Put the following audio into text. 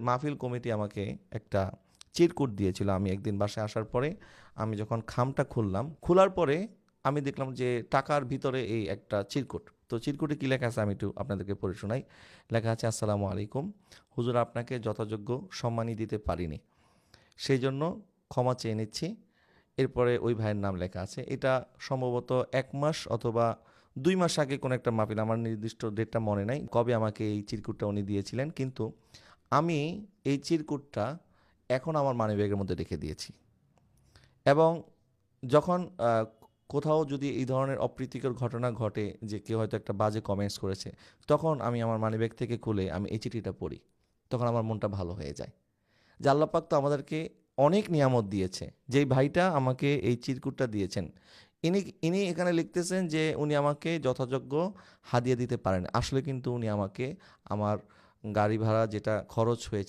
মাহফিল কমিটি আমাকে একটা চিরকুট দিয়েছিল। আমি একদিন বাসায় আসার পরে আমি যখন খামটা খুললাম, খোলার পরে আমি দেখলাম যে টাকার ভিতরে এই একটা চিরকুট। তো চিরকুটে কি লেখা আছে আমি একটু আপনাদেরকে পড়ে শোনাই। লেখা আছে, আসসালামু আলাইকুম, হুজুর আপনাকে যথাযোগ্য সম্মানই দিতে পারিনি, সেই জন্য ক্ষমা চেয়ে নিচ্ছি। এরপরে ওই ভাইয়ের নাম লেখা আছে। এটা সম্ভবত ১ মাস অথবা ২ মাস আগে কোনো একটা মাহফিল, আমার নির্দিষ্ট ডেটটা মনে নাই, কবে আমাকে এই চিরকুটটা উনি দিয়েছিলেন। কিন্তু আমি এই চিরকুটটা এখন আমার মানিব্যাগের মধ্যে রেখে দিয়েছি। এবং যখন কোথাও যদি এই ধরনের অপ্রীতিকর ঘটনা ঘটে যে কেউ হয়তো একটা বাজে কমেন্টস করেছে, তখন আমি আমার মানিব্যাগ থেকে খুলে আমি এই চিঠিটা পড়ি। তখন আমার মনটা ভালো হয়ে যায় যে আল্লাহ পাক তো আমাদেরকে অনেক নিয়ামত দিয়েছে। যেই ভাইটা আমাকে এই চিরকুটটা দিয়েছেন, ইনি ইনি এখানে লিখতেছেন যে উনি আমাকে যথাযোগ্য হাদিয়া দিতে পারেন। আসলে কিন্তু উনি আমাকে আমার গাড়ি ভাড়া যেটা খরচ হয়েছে